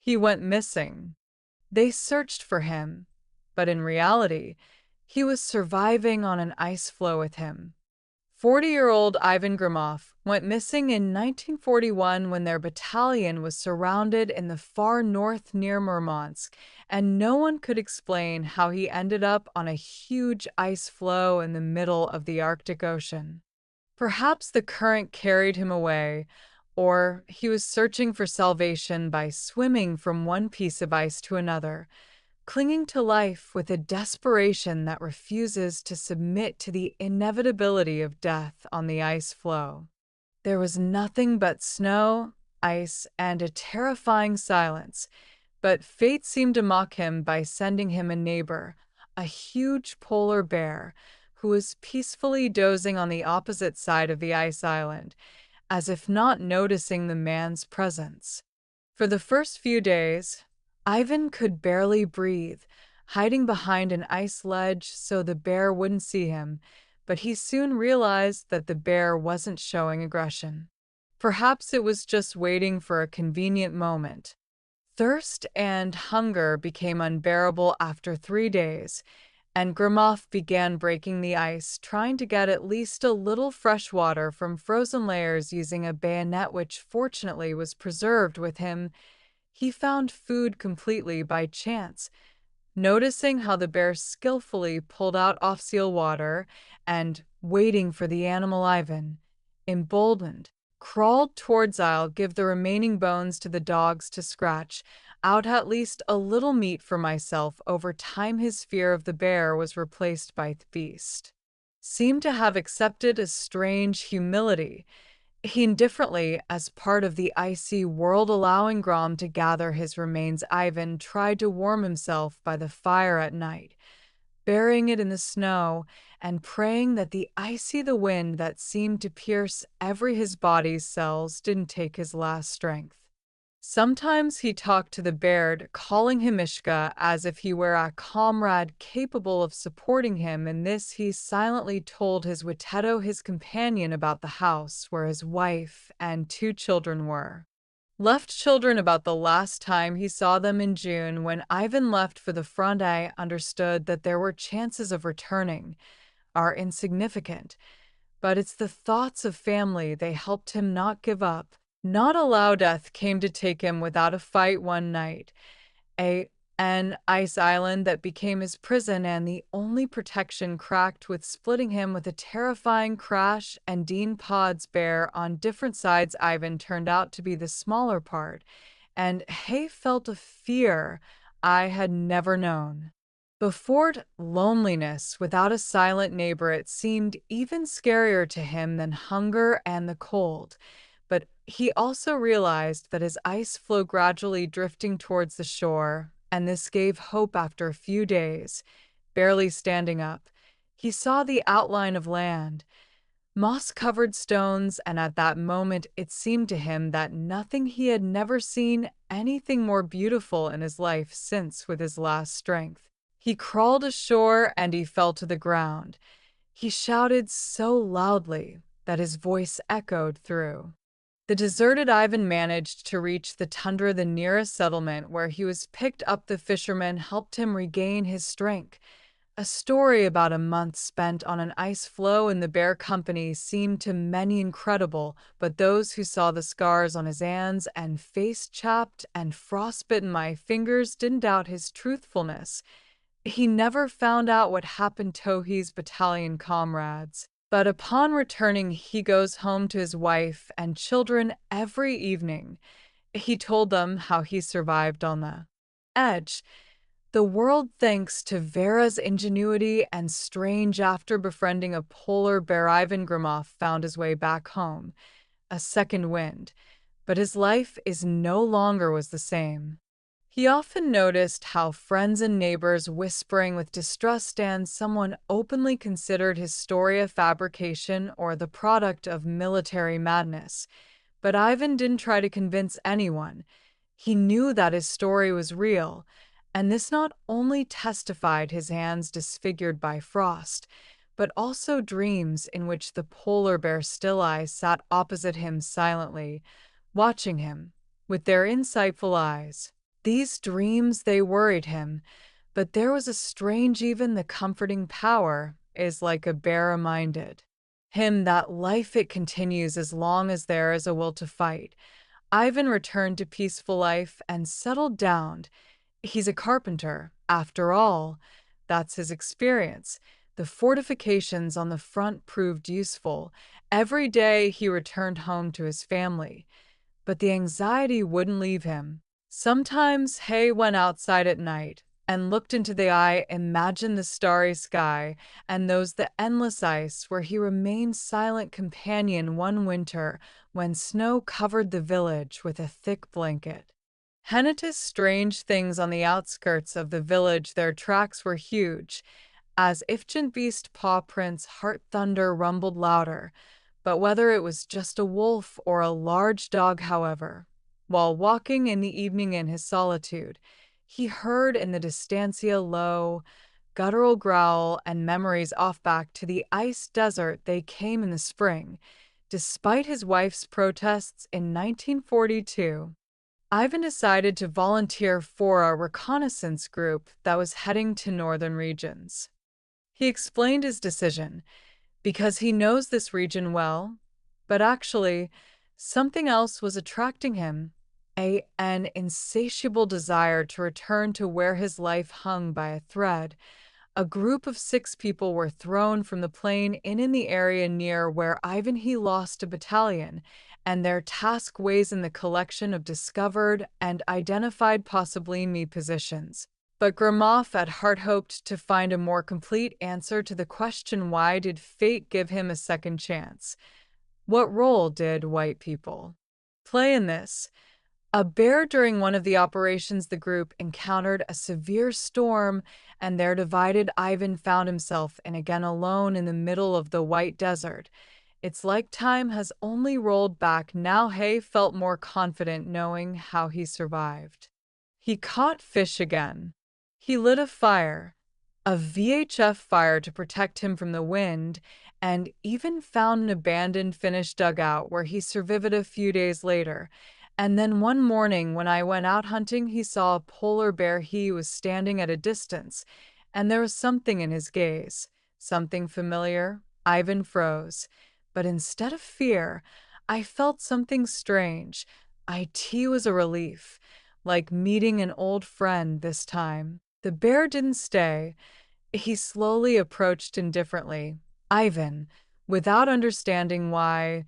He went missing. They searched for him, but in reality, he was surviving on an ice floe with him. 40-year-old Ivan Gromov went missing in 1941 when their battalion was surrounded in the far north near Murmansk, and no one could explain how he ended up on a huge ice floe in the middle of the Arctic Ocean. Perhaps the current carried him away, or he was searching for salvation by swimming from one piece of ice to another, clinging to life with a desperation that refuses to submit to the inevitability of death on the ice floe. There was nothing but snow, ice, and a terrifying silence, but fate seemed to mock him by sending him a neighbor, a huge polar bear, who was peacefully dozing on the opposite side of the ice island, as if not noticing the man's presence. For the first few days, Ivan could barely breathe, hiding behind an ice ledge so the bear wouldn't see him, but he soon realized that the bear wasn't showing aggression. Perhaps it was just waiting for a convenient moment. Thirst and hunger became unbearable after 3 days, and Gromov began breaking the ice, trying to get at least a little fresh water from frozen layers using a bayonet which fortunately was preserved with him. He found food completely by chance, noticing how the bear skillfully pulled out off-seal water and, waiting for the animal, Ivan, emboldened, crawled towards. I'll give the remaining bones to the dogs to scratch out at least a little meat for myself. Over time, his fear of the bear was replaced by the beast. Seemed to have accepted a strange humility. He indifferently, as part of the icy world allowing Grom to gather his remains, Ivan tried to warm himself by the fire at night, burying it in the snow and praying that the wind that seemed to pierce every his body's cells didn't take his last strength. Sometimes he talked to the bear, calling him Ishka, as if he were a comrade capable of supporting him. In this, he silently told his Witeto, his companion, about the house where his wife and 2 children were. Left children about the last time he saw them in June when Ivan left for the front. I understood that there were chances of returning, are insignificant, but it's the thoughts of family they helped him not give up. Not allow death came to take him without a fight one night. An ice island that became his prison, and the only protection cracked with splitting him with a terrifying crash, and Dean Pod's bear on different sides. Ivan turned out to be the smaller part, and Hay felt a fear I had never known. Before, loneliness without a silent neighbor, it seemed even scarier to him than hunger and the cold. But he also realized that his ice floe gradually drifting towards the shore, and this gave hope. After a few days, barely standing up, he saw the outline of land, moss-covered stones, and at that moment it seemed to him that nothing he had never seen anything more beautiful in his life since, with his last strength, he crawled ashore and he fell to the ground. He shouted so loudly that his voice echoed through the deserted. Ivan managed to reach the tundra, the nearest settlement, where he was picked up. The fisherman helped him regain his strength. A story about a month spent on an ice floe in the bear company seemed to many incredible, but those who saw the scars on his hands and face, chapped and frostbitten my fingers, didn't doubt his truthfulness. He never found out what happened to his battalion comrades. But upon returning, he goes home to his wife and children every evening. He told them how he survived on the edge. The world, thanks to Vera's ingenuity and strange. After befriending a polar bear, Ivan Gromov found his way back home, a second wind. But his life is no longer was the same. He often noticed how friends and neighbors whispering with distrust, and someone openly considered his story a fabrication or the product of military madness. But Ivan didn't try to convince anyone. He knew that his story was real, and this not only testified his hands disfigured by frost, but also dreams in which the polar bear Still Eye sat opposite him silently, watching him with their insightful eyes. These dreams, they worried him, but there was a strange, even the comforting power, is like a bear reminded him that life it continues as long as there is a will to fight. Ivan returned to peaceful life and settled down. He's a carpenter, after all. That's his experience. The fortifications on the front proved useful. Every day he returned home to his family, but the anxiety wouldn't leave him. Sometimes Hay went outside at night and looked into the eye, imagined the starry sky, and those the endless ice, where he remained silent companion one winter when snow covered the village with a thick blanket. He noticed strange things on the outskirts of the village. Their tracks were huge, as if giant beast paw prints. Heart thunder rumbled louder, but whether it was just a wolf or a large dog, however, while walking in the evening in his solitude, he heard in the distancia low, guttural growl, and memories off back to the ice desert. They came in the spring. Despite his wife's protests in 1942, Ivan decided to volunteer for a reconnaissance group that was heading to northern regions. He explained his decision because he knows this region well, but actually, something else was attracting him, an insatiable desire to return to where his life hung by a thread. A group of 6 people were thrown from the plane in the area near where Ivan he lost a battalion, and their task was in the collection of discovered and identified possibly enemy positions. But Gromov at heart hoped to find a more complete answer to the question, why did fate give him a second chance? What role did white people play in this? A bear. During one of the operations, the group encountered a severe storm, and their divided Ivan found himself again alone in the middle of the white desert. It's like time has only rolled back. Now Hay felt more confident knowing how he survived. He caught fish again. He lit a fire, a VHF fire, to protect him from the wind, and even found an abandoned Finnish dugout where he survived a few days later. And then one morning when I went out hunting, he saw a polar bear. He was standing at a distance, and there was something in his gaze, something familiar. Ivan froze, but instead of fear, I felt something strange. It was a relief, like meeting an old friend this time. The bear didn't stay. He slowly approached indifferently. Ivan, without understanding why,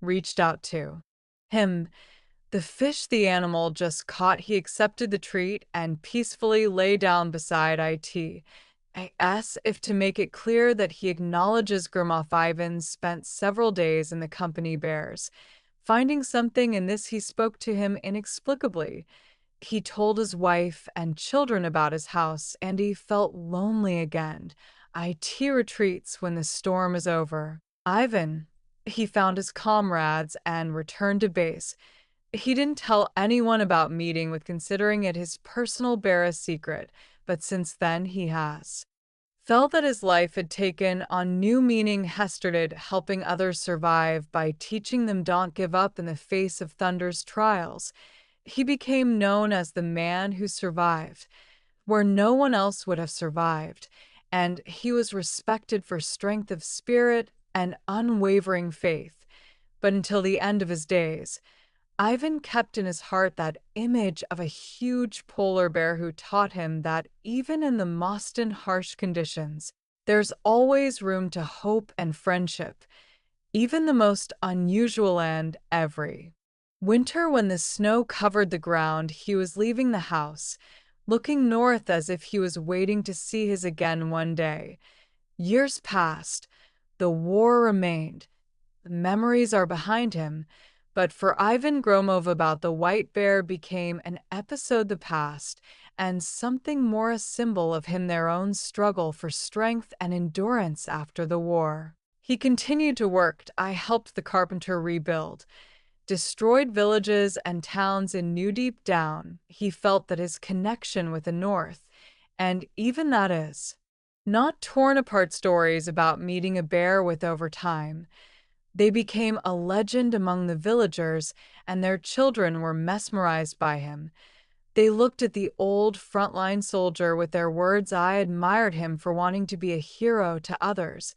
reached out to him. The fish the animal just caught, he accepted the treat and peacefully lay down beside it, as if to make it clear that he acknowledges Gromov. Ivan spent several days in the company bears. Finding something in this, he spoke to him inexplicably. He told his wife and children about his house, and he felt lonely again. It retreats when the storm is over. Ivan, he found his comrades and returned to base. He didn't tell anyone about meeting with, considering it his personal bear secret, but since then he has felt that his life had taken on new meaning. He started helping others survive by teaching them don't give up in the face of thunder's trials. He became known as the man who survived, where no one else would have survived, and he was respected for strength of spirit and unwavering faith. But until the end of his days, Ivan kept in his heart that image of a huge polar bear who taught him that even in the most harsh conditions, there's always room to hope and friendship, even the most unusual. And every winter, when the snow covered the ground, he was leaving the house, looking north as if he was waiting to see his again one day. Years passed. The war remained. The memories are behind him. But for Ivan Gromov, about the white bear became an episode the past, and something more, a symbol of him, their own struggle for strength and endurance after the war. He continued to work. I helped the carpenter rebuild destroyed villages and towns in New. Deep down, he felt that his connection with the North, and even that is not torn apart. Stories about meeting a bear with over time, they became a legend among the villagers, and their children were mesmerized by him. They looked at the old frontline soldier with their words. I admired him for wanting to be a hero to others.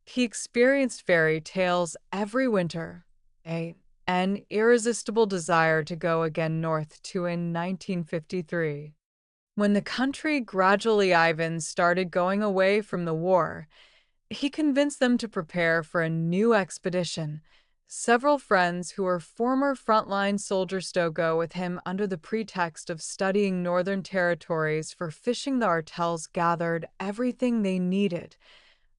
He experienced fairy tales every winter, an irresistible desire to go again north to in 1953. When the country gradually Ivan started going away from the war, he convinced them to prepare for a new expedition. Several friends who were former frontline soldiers to go with him under the pretext of studying northern territories for fishing. The Artels gathered everything they needed: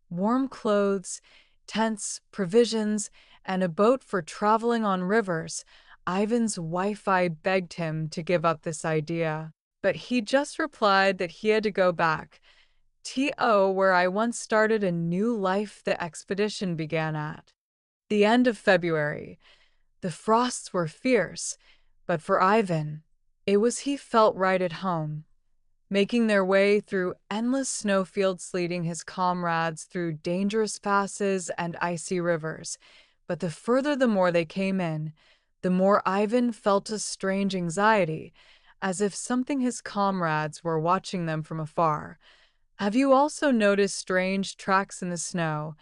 warm clothes, tents, provisions, and a boat for traveling on rivers. Ivan's Wi-Fi begged him to give up this idea, but he just replied that he had to go back where I once started a new life. The expedition began at the end of February. The frosts were fierce, but for Ivan, he felt right at home. Making their way through endless snowfields, leading his comrades through dangerous passes and icy rivers. But the further the more they came in, the more Ivan felt a strange anxiety, as if something his comrades were watching them from afar. Have you also noticed strange tracks in the snow,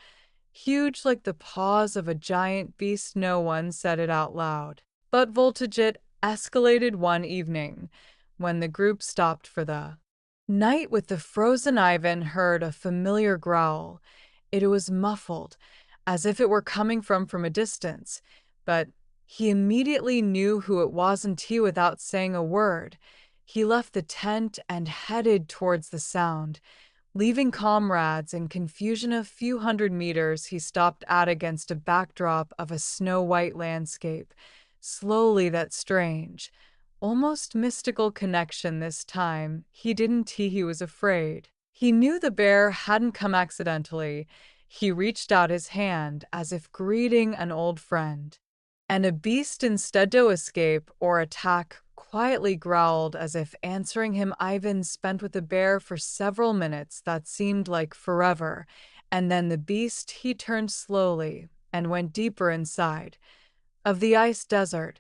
huge like the paws of a giant beast? No one said it out loud, but voltage it escalated one evening when the group stopped for the night with the frozen. Ivan heard a familiar growl. It was muffled, as if it were coming from a distance, but he immediately knew who it wasn't. Without saying a word, he left the tent and headed towards the sound. Leaving comrades in confusion. A few hundred meters, he stopped against a backdrop of a snow-white landscape. Slowly, that strange, almost mystical connection. This time, he was afraid. He knew the bear hadn't come accidentally. He reached out his hand as if greeting an old friend. And a beast, instead to escape or attack, quietly growled as if answering him. Ivan spent with the bear for several minutes that seemed like forever, and then the beast, he turned slowly and went deeper inside of the ice desert,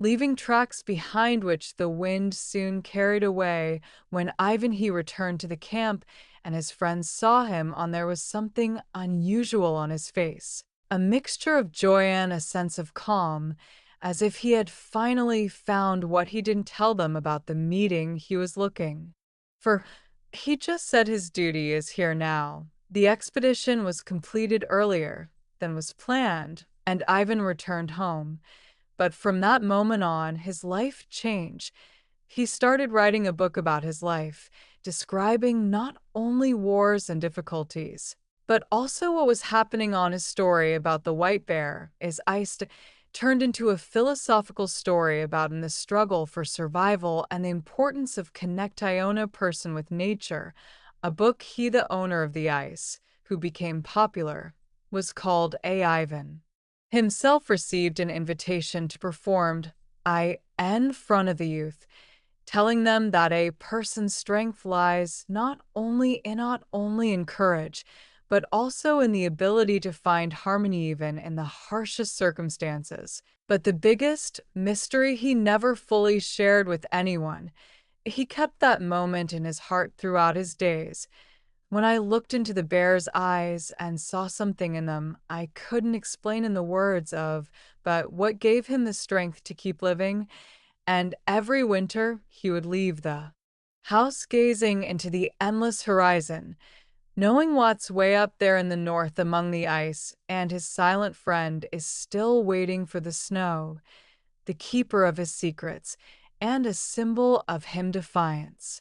leaving tracks behind which the wind soon carried away. When he returned to the camp and his friends saw him there was something unusual on his face, a mixture of joy and a sense of calm, as if he had finally found what he didn't tell them about the meeting he was looking for. He just said his duty is here now. The expedition was completed earlier than was planned, and Ivan returned home. But from that moment on, his life changed. He started writing a book about his life, describing not only wars and difficulties, but also what was happening on. His story about the white bear is iced turned into a philosophical story about the struggle for survival and the importance of connecting a person with nature. A book the owner of the ice, who became popular, was called Ivan himself received an invitation to perform in front of the youth, telling them that a person's strength lies not only in courage, but also in the ability to find harmony even in the harshest circumstances. But the biggest mystery he never fully shared with anyone. He kept that moment in his heart throughout his days. When I looked into the bear's eyes and saw something in them I couldn't explain in the words of, but what gave him the strength to keep living. And every winter he would leave the house gazing into the endless horizon, knowing what's way up there in the north among the ice, and his silent friend is still waiting for the snow, the keeper of his secrets, and a symbol of him defiance.